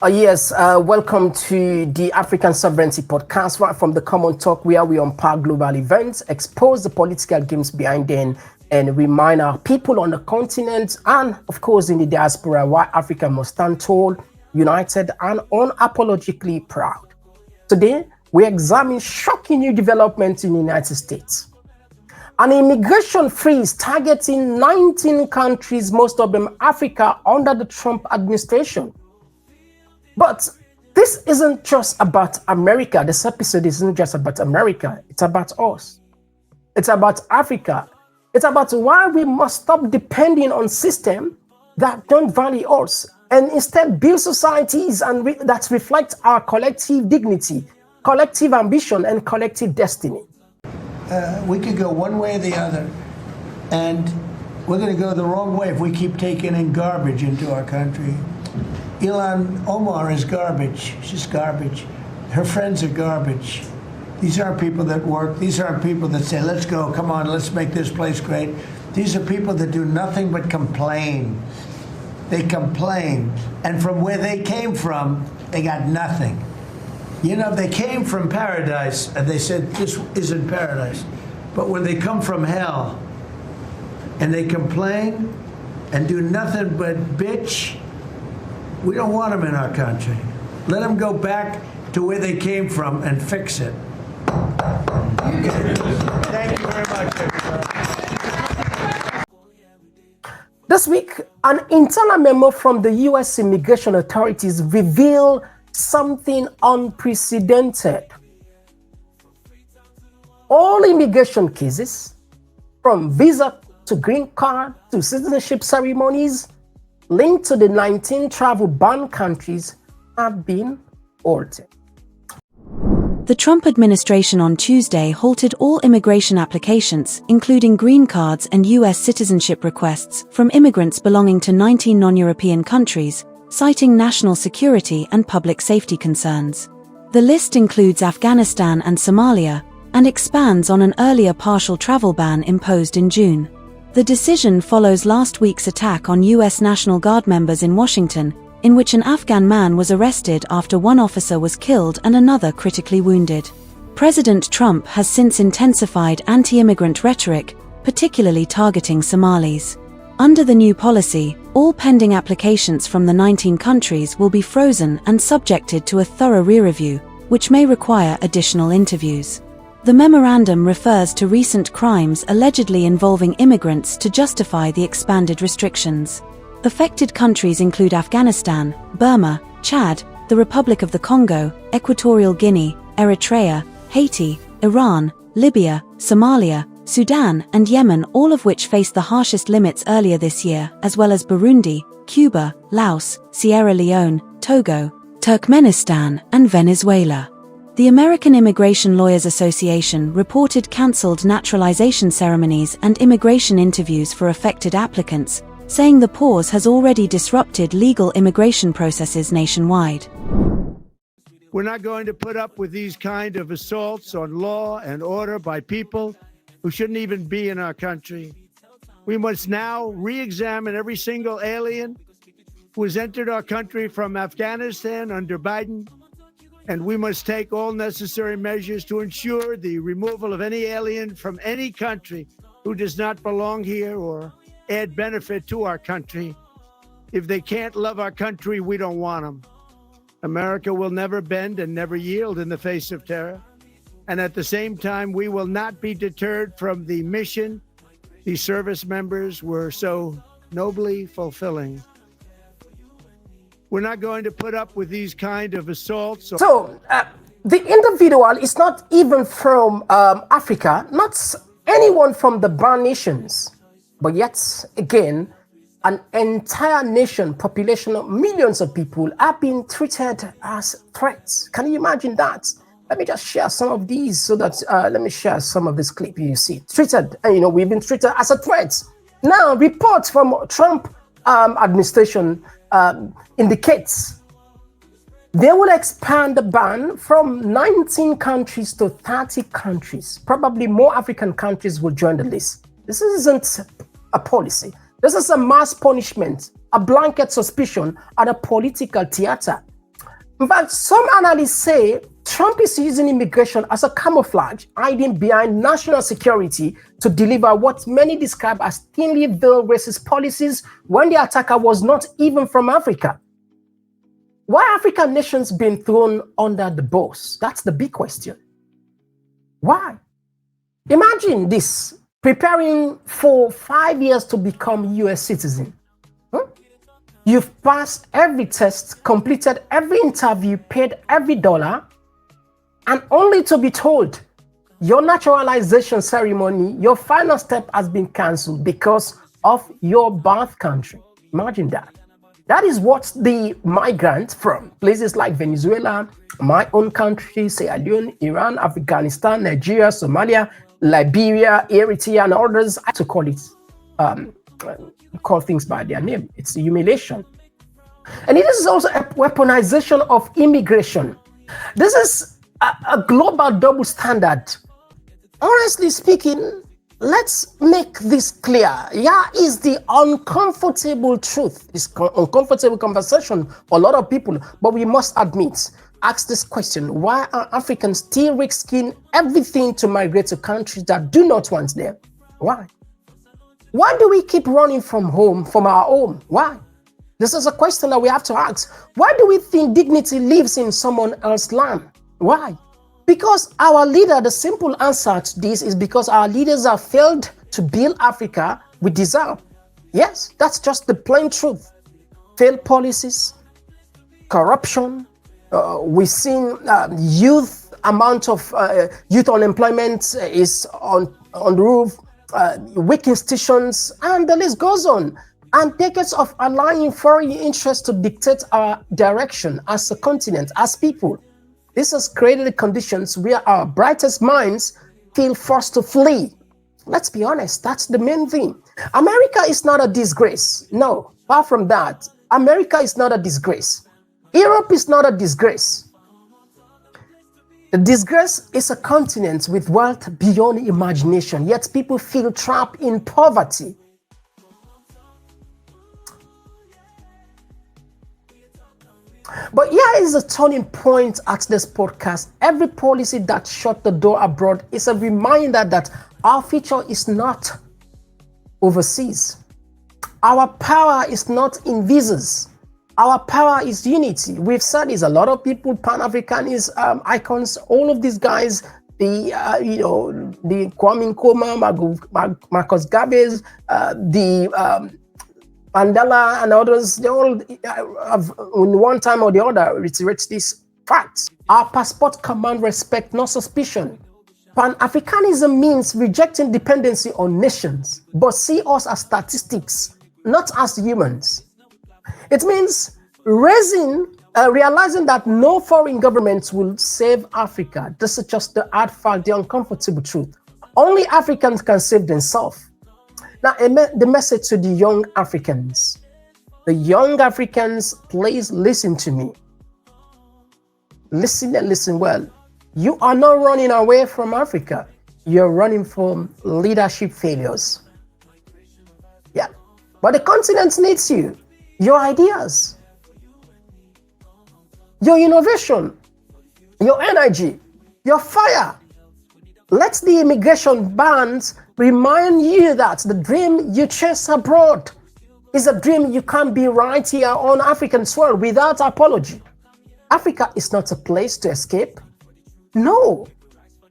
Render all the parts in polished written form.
Welcome to the African Sovereignty Podcast, right from the Komon-Tok, where we unpack global events, expose the political games behind them, and remind our people on the continent and, of course, in the diaspora why Africa must stand tall, united, and unapologetically proud. Today, we examine shocking new developments in the United States. An immigration freeze targeting 19 countries, most of them Africa, under the Trump administration. But this isn't just about America. This episode isn't just about America. It's about us. It's about Africa. It's about why we must stop depending on systems that don't value us and instead build societies that reflect our collective dignity, collective ambition, and collective destiny. We could go one way or the other, and we're going to go the wrong way if we keep taking in garbage into our country. Ilhan Omar is garbage. She's garbage. Her friends are garbage. These aren't people that work. These aren't people that say, let's go, come on, let's make this place great. These are people that do nothing but complain. They complain. And from where they came from, they got nothing. You know, they came from paradise, and they said, this isn't paradise. But when they come from hell, and they complain, and do nothing but bitch, we don't want them in our country. Let them go back to where they came from and fix it. Thank you very much, everybody. This week, an internal memo from the U.S. immigration authorities revealed something unprecedented. All immigration cases, from visa to green card to citizenship ceremonies, linked to the 19 travel ban countries have been altered. The Trump administration on Tuesday halted all immigration applications, including green cards and U.S. citizenship requests, from immigrants belonging to 19 non-European countries, citing national security and public safety concerns. The list includes Afghanistan and Somalia, and expands on an earlier partial travel ban imposed in June. The decision follows last week's attack on U.S. National Guard members in Washington, in which an Afghan man was arrested after one officer was killed and another critically wounded. President Trump has since intensified anti-immigrant rhetoric, particularly targeting Somalis. Under the new policy, all pending applications from the 19 countries will be frozen and subjected to a thorough re-review, which may require additional interviews. The memorandum refers to recent crimes allegedly involving immigrants to justify the expanded restrictions. Affected countries include Afghanistan, Burma, Chad, the Republic of the Congo, Equatorial Guinea, Eritrea, Haiti, Iran, Libya, Somalia, Sudan, and Yemen, all of which faced the harshest limits earlier this year, as well as Burundi, Cuba, Laos, Sierra Leone, Togo, Turkmenistan, and Venezuela. The American Immigration Lawyers Association reported cancelled naturalization ceremonies and immigration interviews for affected applicants, saying the pause has already disrupted legal immigration processes nationwide. We're not going to put up with these kind of assaults on law and order by people who shouldn't even be in our country. We must now re-examine every single alien who has entered our country from Afghanistan under Biden, and we must take all necessary measures to ensure the removal of any alien from any country who does not belong here or add benefit to our country. If they can't love our country, we don't want them. America will never bend and never yield in the face of terror. And at the same time, we will not be deterred from the mission these service members were so nobly fulfilling. We're not going to put up with these kind of assaults. The individual is not even from Africa, not anyone from the banned nations. But yet, again, an entire nation, population of millions of people are being treated as threats. Can you imagine that? Let me just share some of these so that, let me share some of this clip you see. We've been treated as a threat. Now, reports from Trump administration indicates they will expand the ban from 19 countries to 30 countries. Probably more African countries will join the list. This isn't a policy. This is a mass punishment, a blanket suspicion, and a political theater. In fact, some analysts say Trump is using immigration as a camouflage, hiding behind national security to deliver what many describe as thinly veiled racist policies when the attacker was not even from Africa. Why African nations been thrown under the bus? That's the big question. Why? Imagine this, preparing for 5 years to become US citizen. You've passed every test, completed every interview, paid every dollar, and only to be told your naturalization ceremony, your final step has been cancelled because of your birth country. Imagine that. That is what the migrants from places like Venezuela, my own country, Sierra Leone, Iran, Afghanistan, Nigeria, Somalia, Liberia, Eritrea, and others, I have to call it, call things by their name. It's humiliation. And it is also a weaponization of immigration. This is a global double standard. Honestly speaking, let's make this clear. Here is the uncomfortable truth, this uncomfortable conversation for a lot of people, but we must admit, ask this question: why are Africans still risking everything to migrate to countries that do not want them? Why? Why do we keep running from home, from our home? Why? This is a question that we have to ask. Why do we think dignity lives in someone else's land? Why? Because our leader, the simple answer to this is because our leaders have failed to build Africa we deserve. Yes, that's just the plain truth. Failed policies, corruption. We've seen youth unemployment is on the roof, weak institutions, and the list goes on. And decades of allowing foreign interests to dictate our direction as a continent, as people. This has created the conditions where our brightest minds feel forced to flee. Let's be honest, that's the main thing. America is not a disgrace. No, far from that. America is not a disgrace. Europe is not a disgrace. The disgrace is a continent with wealth beyond imagination, yet people feel trapped in poverty. But here is a turning point at this podcast. Every policy that shut the door abroad is a reminder that our future is not overseas. Our power is not in visas. Our power is unity. We've said this, a lot of people, Pan-Africanist icons, all of these guys, the Kwame Nkrumah, Marcus Garvey, the Mandela and others, they all have, in one time or the other, reiterate these facts. Our passport command respect, not suspicion. Pan-Africanism means rejecting dependency on nations, but see us as statistics, not as humans. It means realizing that no foreign government will save Africa. This is just the hard fact, the uncomfortable truth. Only Africans can save themselves. Now, the message to the young Africans. The young Africans, please listen to me. Listen and listen well. You are not running away from Africa. You're running from leadership failures. Yeah. But the continent needs you. Your ideas. Your innovation. Your energy. Your fire. Let the immigration bans remind you that the dream you chase abroad is a dream you can't be right here on African soil without apology. Africa is not a place to escape. No,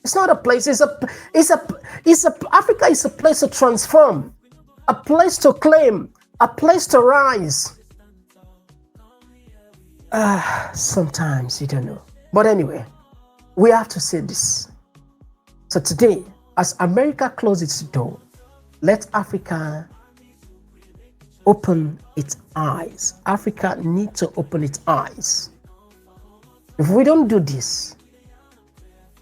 it's not a place. Africa is a place to transform, a place to claim, a place to rise. Sometimes you don't know. But anyway, we have to say this. So today, as America closes its door, let Africa open its eyes. Africa needs to open its eyes. If we don't do this,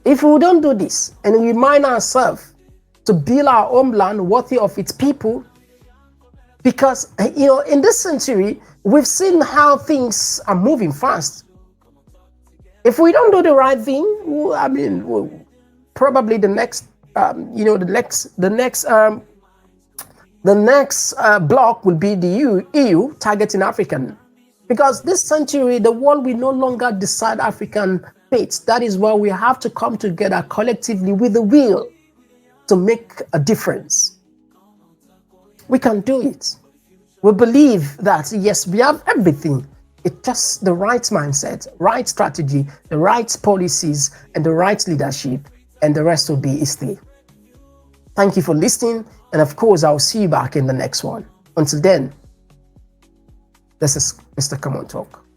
and remind ourselves to build our homeland worthy of its people, because in this century, we've seen how things are moving fast. If we don't do the right thing, probably the next block will be the EU targeting African. Because this century, the world will no longer decide African fates. That is why we have to come together collectively with the will to make a difference. We can do it. We believe that, yes, we have everything. It's just the right mindset, right strategy, the right policies, and the right leadership, and the rest will be history. Thank you for listening, and of course, I'll see you back in the next one. Until then, this is Mr. Komon-Tok.